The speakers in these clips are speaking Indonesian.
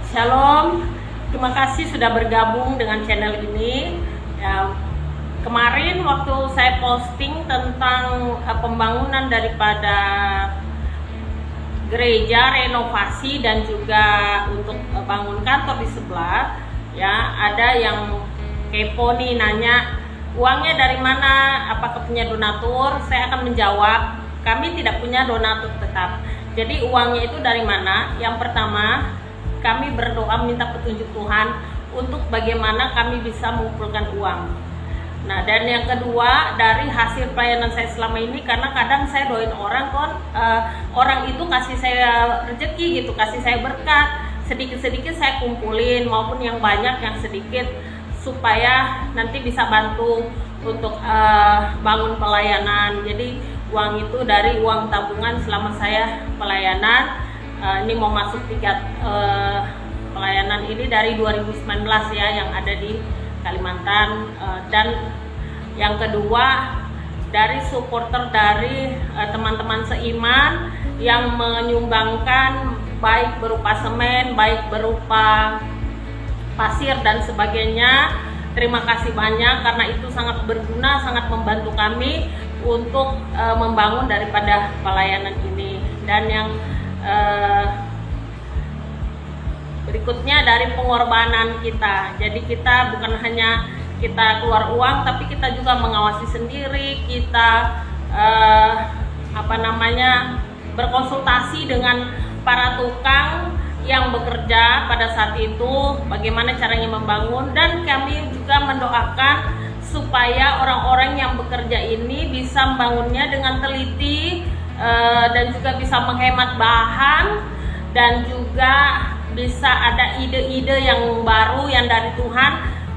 Shalom, terima kasih sudah bergabung dengan channel ini. Ya, kemarin waktu saya posting tentang pembangunan daripada gereja, renovasi dan juga untuk bangun kantor di sebelah, ya ada yang kepo nih nanya uangnya dari mana, apakah punya donatur? Saya akan menjawab, kami tidak punya donatur tetap. Jadi uangnya itu dari mana? Yang pertama, kami berdoa minta petunjuk Tuhan untuk bagaimana kami bisa mengumpulkan uang. Nah, dan yang kedua dari hasil pelayanan saya selama ini, karena kadang saya doain orang orang itu kasih saya rezeki gitu, kasih saya berkat, sedikit-sedikit saya kumpulin maupun yang banyak yang sedikit supaya nanti bisa bantu untuk bangun pelayanan. Jadi uang itu dari uang tabungan selama saya pelayanan. Ini mau masuk 3 pelayanan ini dari 2019 ya, yang ada di Kalimantan. Dan yang kedua dari supporter dari teman-teman seiman yang menyumbangkan baik berupa semen, baik berupa pasir dan sebagainya. Terima kasih banyak karena itu sangat berguna, sangat membantu kami untuk membangun daripada pelayanan ini. Dan yang berikutnya dari pengorbanan kita. Jadi kita bukan hanya kita keluar uang, tapi kita juga mengawasi sendiri, kita berkonsultasi dengan para tukang yang bekerja pada saat itu, bagaimana caranya membangun. Dan kami juga mendoakan supaya orang-orang yang bekerja ini bisa membangunnya dengan teliti, dan juga bisa menghemat bahan, dan juga bisa ada ide-ide yang baru yang dari Tuhan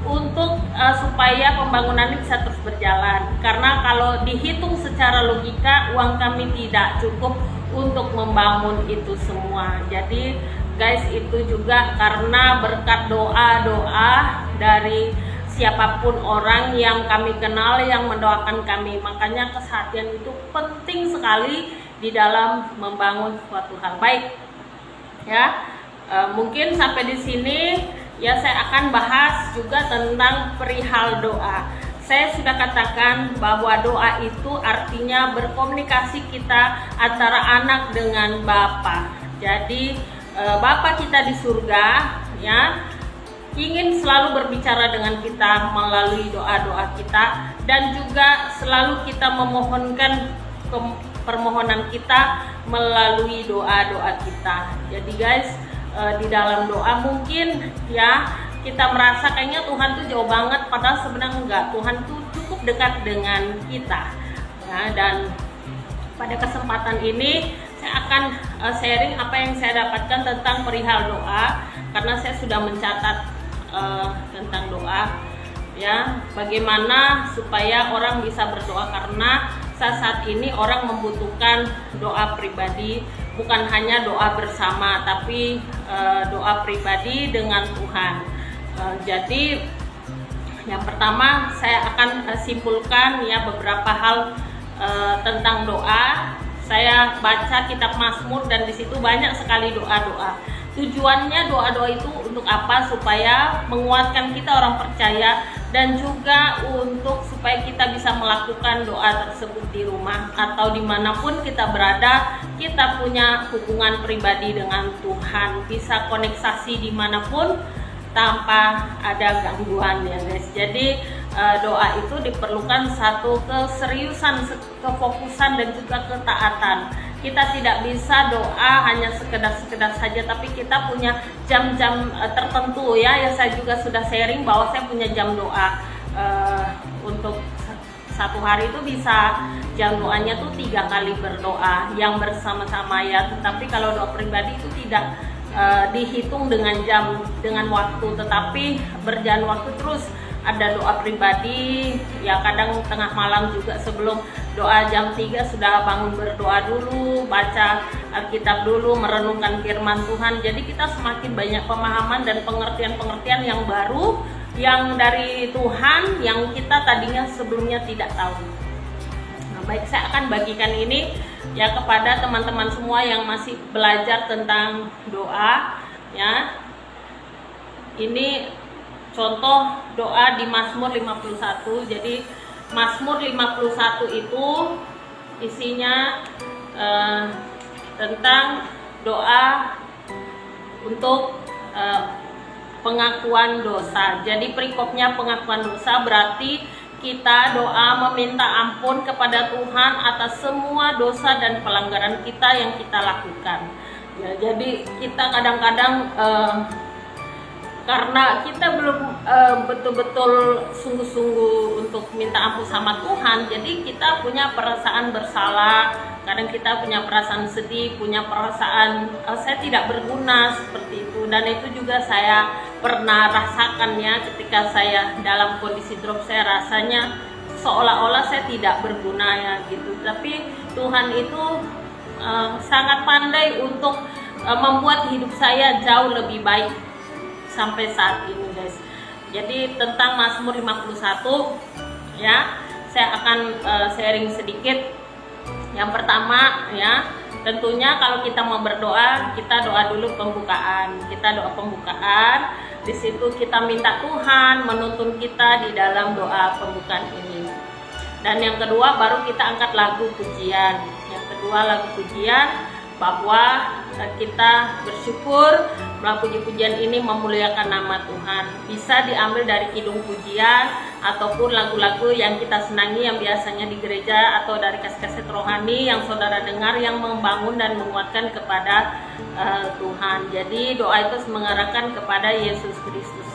untuk supaya pembangunan ini bisa terus berjalan. Karena kalau dihitung secara logika, uang kami tidak cukup untuk membangun itu semua. Jadi guys, itu juga karena berkat doa-doa dari siapapun orang yang kami kenal yang mendoakan kami. Makanya kesehatian itu penting sekali di dalam membangun suatu hal baik. Ya, mungkin sampai di sini ya saya akan bahas juga tentang perihal doa. Saya sudah katakan bahwa doa itu artinya berkomunikasi kita antara anak dengan Bapa. Jadi Bapa kita di surga ya ingin selalu berbicara dengan kita melalui doa-doa kita, dan juga selalu kita memohonkan permohonan kita melalui doa-doa kita. Jadi guys, di dalam doa mungkin ya kita merasa kayaknya Tuhan tuh jauh banget, padahal sebenarnya enggak. Tuhan tuh cukup dekat dengan kita ya. Dan pada kesempatan ini saya akan sharing apa yang saya dapatkan tentang perihal doa, karena saya sudah mencatat tentang doa ya, bagaimana supaya orang bisa berdoa. Karena saat ini orang membutuhkan doa pribadi, bukan hanya doa bersama, tapi doa pribadi dengan Tuhan. Jadi yang pertama saya akan simpulkan ya beberapa hal tentang doa. Saya baca kitab Mazmur dan di situ banyak sekali doa-doa. Tujuannya doa-doa itu untuk apa? Supaya menguatkan kita orang percaya, dan juga untuk supaya kita bisa melakukan doa tersebut di rumah atau dimanapun kita berada. Kita punya hubungan pribadi dengan Tuhan, bisa koneksasi dimanapun tanpa ada gangguan ya guys. Jadi doa itu diperlukan satu keseriusan, kefokusan dan juga ketaatan. Kita tidak bisa doa hanya sekedar saja, tapi kita punya jam-jam tertentu ya. Ya saya juga sudah sharing bahwa saya punya jam doa. Untuk satu hari itu bisa jam doanya tuh 3 kali berdoa yang bersama-sama ya. Tetapi kalau doa pribadi itu tidak dihitung dengan jam, dengan waktu, tetapi berjalan waktu terus. Ada doa pribadi ya, kadang tengah malam juga sebelum doa jam 3 sudah bangun berdoa dulu, baca Alkitab dulu, merenungkan firman Tuhan. Jadi kita semakin banyak pemahaman dan pengertian-pengertian yang baru yang dari Tuhan yang kita tadinya sebelumnya tidak tahu. Nah, baik, saya akan bagikan ini ya kepada teman-teman semua yang masih belajar tentang doa ya. ini contoh doa di Mazmur 51. Jadi Mazmur 51 itu isinya tentang doa untuk pengakuan dosa. Jadi perikopnya pengakuan dosa, berarti kita doa meminta ampun kepada Tuhan atas semua dosa dan pelanggaran kita yang kita lakukan. Ya, jadi kita kadang-kadang karena kita belum betul-betul sungguh-sungguh untuk minta ampun sama Tuhan, jadi kita punya perasaan bersalah, kadang kita punya perasaan sedih, punya perasaan saya tidak berguna seperti itu. Dan itu juga saya pernah rasakan ya, ketika saya dalam kondisi drop, saya rasanya seolah-olah saya tidak berguna ya gitu. Tapi Tuhan itu sangat pandai untuk membuat hidup saya jauh lebih baik sampai saat ini, guys. Jadi tentang Mazmur 51 ya, saya akan sharing sedikit. Yang pertama ya, tentunya kalau kita mau berdoa, kita doa dulu pembukaan. Kita doa pembukaan, di situ kita minta Tuhan menuntun kita di dalam doa pembukaan ini. Dan yang kedua baru kita angkat lagu pujian. Yang kedua lagu pujian, bahwa kita bersyukur bahwa puji-pujian ini memuliakan nama Tuhan. Bisa diambil dari kidung pujian ataupun lagu-lagu yang kita senangi yang biasanya di gereja, atau dari kaset-kaset rohani yang saudara dengar yang membangun dan menguatkan kepada Tuhan. Jadi doa itu mengarahkan kepada Yesus Kristus.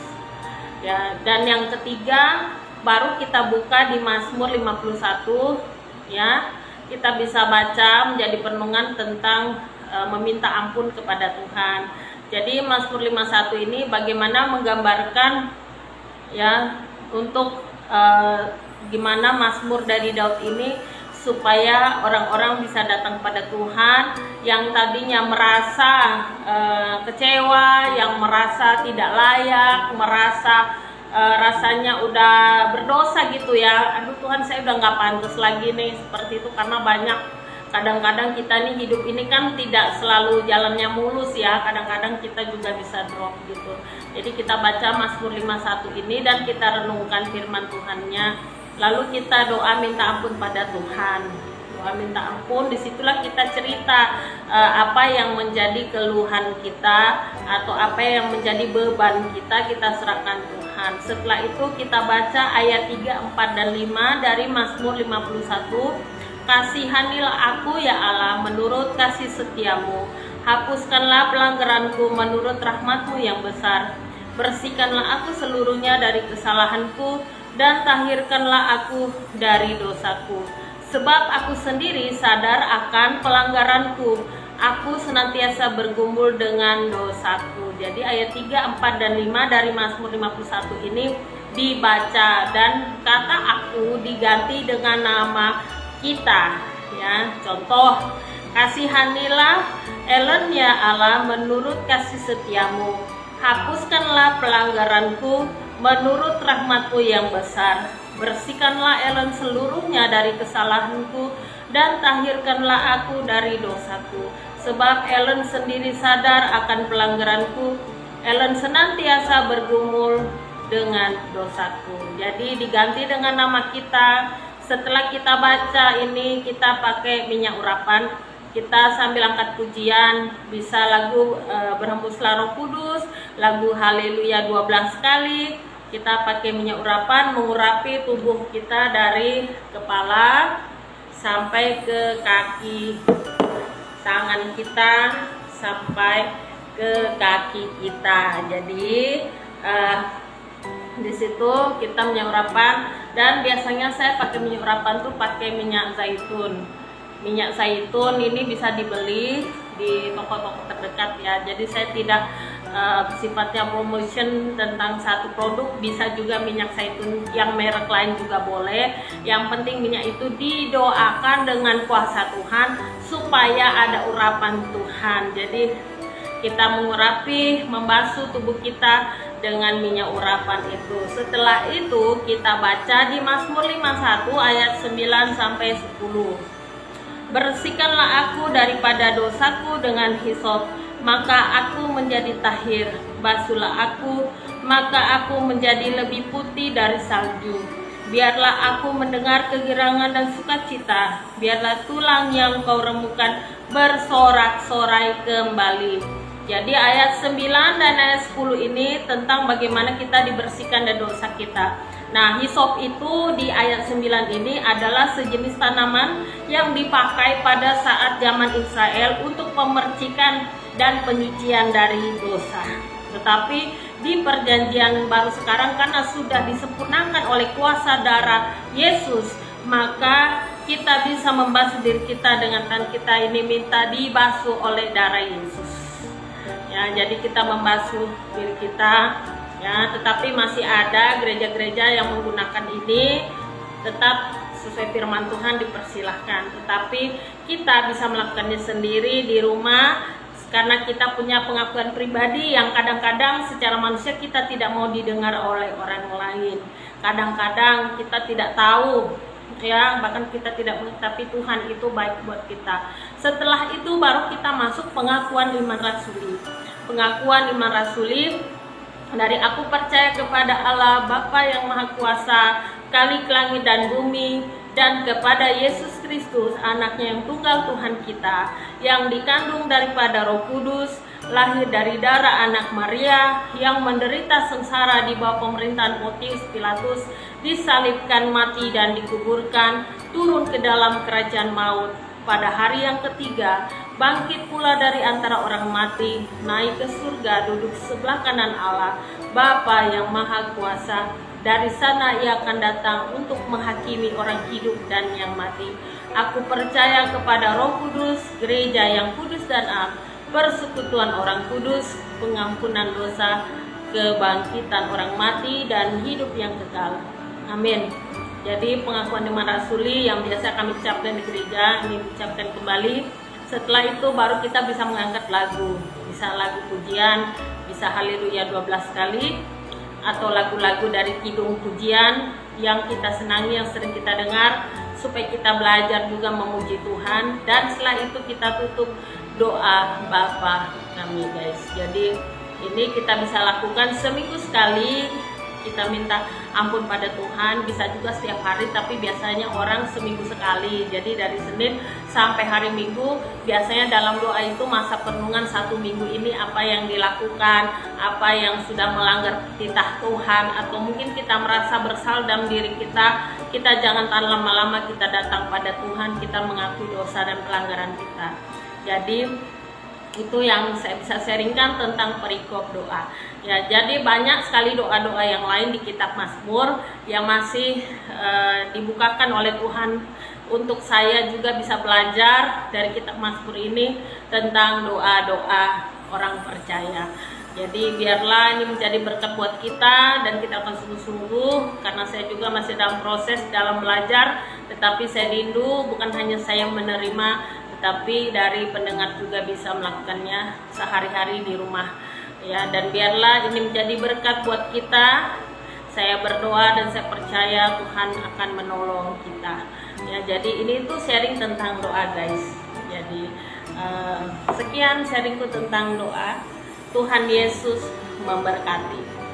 Ya, dan yang ketiga baru kita buka di Mazmur 51 ya. Kita bisa baca menjadi perenungan tentang meminta ampun kepada Tuhan. Jadi Mazmur 51 ini bagaimana menggambarkan ya untuk gimana Mazmur dari Daud ini supaya orang-orang bisa datang pada Tuhan yang tadinya merasa kecewa, yang merasa tidak layak, merasa rasanya udah berdosa gitu ya. Aduh Tuhan, saya udah nggak pantas lagi nih seperti itu. Karena banyak kadang-kadang kita nih hidup ini kan tidak selalu jalannya mulus ya. Kadang-kadang kita juga bisa drop gitu. Jadi kita baca Mazmur 51 ini dan kita renungkan firman Tuhannya. Lalu kita doa minta ampun pada Tuhan. Doa minta ampun, disitulah kita cerita apa yang menjadi keluhan kita atau apa yang menjadi beban kita serahkan Tuhan. Setelah itu kita baca ayat 3, 4, dan 5 dari Mazmur 51. Kasihanilah aku ya Allah menurut kasih setiamu, hapuskanlah pelanggaranku menurut rahmatmu yang besar. Bersihkanlah aku seluruhnya dari kesalahanku dan tahirkanlah aku dari dosaku. Sebab aku sendiri sadar akan pelanggaranku, aku senantiasa bergumul dengan dosaku. Jadi ayat 3, 4, dan 5 dari Mazmur 51 ini dibaca, dan kata aku diganti dengan nama kita ya. Contoh, kasihanilah Ellen ya Allah menurut kasih setiamu, hapuskanlah pelanggaranku menurut rahmatmu yang besar. Bersihkanlah Ellen seluruhnya dari kesalahanku dan tahirkanlah aku dari dosaku. Sebab Ellen sendiri sadar akan pelanggaranku, Ellen senantiasa bergumul dengan dosaku. Jadi diganti dengan nama kita. Setelah kita baca ini, kita pakai minyak urapan. Kita sambil angkat pujian, bisa lagu berhembuslah Roh Kudus, lagu Haleluya 12 kali. Kita pakai minyak urapan mengurapi tubuh kita dari kepala sampai ke kaki, tangan kita sampai ke kaki kita. Jadi di situ kita minyak urapan, dan biasanya saya pakai minyak urapan tuh pakai minyak zaitun. Minyak zaitun ini bisa dibeli di toko-toko terdekat ya. Jadi saya tidak sifatnya promotion tentang satu produk, bisa juga minyak zaitun yang merek lain juga boleh. Yang penting minyak itu didoakan dengan kuasa Tuhan supaya ada urapan Tuhan. Jadi kita mengurapi, membasuh tubuh kita dengan minyak urapan itu. Setelah itu kita baca di Mazmur 51 ayat 9 sampai 10. Bersihkanlah aku daripada dosaku dengan hisop, maka aku menjadi tahir. Basuhlah aku maka aku menjadi lebih putih dari salju. Biarlah aku mendengar kegirangan dan sukacita, biarlah tulang yang kau remukan bersorak-sorai kembali. Jadi ayat 9 dan ayat 10 ini tentang bagaimana kita dibersihkan dari dosa kita. Nah, hisop itu di ayat 9 ini adalah sejenis tanaman yang dipakai pada saat zaman Israel untuk pemercikan dan penyucian dari dosa. Tetapi di perjanjian baru sekarang, karena sudah disempurnakan oleh kuasa darah Yesus, maka kita bisa membasuh diri kita dengan tangan kita ini minta dibasuh oleh darah Yesus. Ya, jadi kita membasuh diri kita, ya, tetapi masih ada gereja-gereja yang menggunakan ini, tetap sesuai firman Tuhan dipersilahkan. Tetapi kita bisa melakukannya sendiri di rumah, karena kita punya pengakuan pribadi yang kadang-kadang secara manusia kita tidak mau didengar oleh orang lain. Kadang-kadang kita tidak tahu, ya, bahkan kita tidak mengetahui, tapi Tuhan itu baik buat kita. Setelah itu baru kita masuk pengakuan iman rasuli. Pengakuan iman rasuli dari aku percaya kepada Allah Bapa yang Maha Kuasa, Khalik langit dan bumi, dan kepada Yesus Kristus, anaknya yang tunggal Tuhan kita, yang dikandung daripada Roh Kudus, lahir dari darah anak Maria, yang menderita sengsara di bawah pemerintahan Pontius Pilatus, disalibkan, mati dan dikuburkan, turun ke dalam kerajaan maut. Pada hari yang ketiga, bangkit pula dari antara orang mati, naik ke surga, duduk sebelah kanan Allah, Bapa yang Maha Kuasa. Dari sana ia akan datang untuk menghakimi orang hidup dan yang mati. Aku percaya kepada Roh Kudus, gereja yang kudus dan am, persekutuan orang kudus, pengampunan dosa, kebangkitan orang mati, dan hidup yang kekal. Amin. Jadi pengakuan iman rasuli yang biasa kami ucapkan di gereja, ini diucapkan kembali. Setelah itu baru kita bisa mengangkat lagu. Bisa lagu pujian, bisa haleluya 12 kali, atau lagu-lagu dari kidung pujian yang kita senangi, yang sering kita dengar, supaya kita belajar juga memuji Tuhan. Dan setelah itu kita tutup doa Bapa kami, guys. Jadi ini kita bisa lakukan seminggu sekali. Kita minta ampun pada Tuhan, bisa juga setiap hari, tapi biasanya orang seminggu sekali. Jadi dari Senin sampai hari Minggu, biasanya dalam doa itu masa perenungan 1 minggu ini apa yang dilakukan, apa yang sudah melanggar titah Tuhan, atau mungkin kita merasa bersalah dalam diri kita. Kita jangan tahan lama-lama, kita datang pada Tuhan, kita mengakui dosa dan pelanggaran kita. Jadi itu yang saya bisa sharingkan tentang perikop doa. Ya, jadi banyak sekali doa-doa yang lain di kitab Mazmur yang masih dibukakan oleh Tuhan untuk saya juga bisa belajar dari kitab Mazmur ini tentang doa-doa orang percaya. Jadi biarlah ini menjadi berkat buat kita dan kita akan sungguh-sungguh, karena saya juga masih dalam proses dalam belajar, tetapi saya rindu bukan hanya saya menerima, tetapi dari pendengar juga bisa melakukannya sehari-hari di rumah, ya. Dan biarlah ini menjadi berkat buat kita. Saya berdoa dan saya percaya Tuhan akan menolong kita, ya. Jadi ini tuh sharing tentang doa, guys. Jadi sekian sharingku tentang doa. Tuhan Yesus memberkati.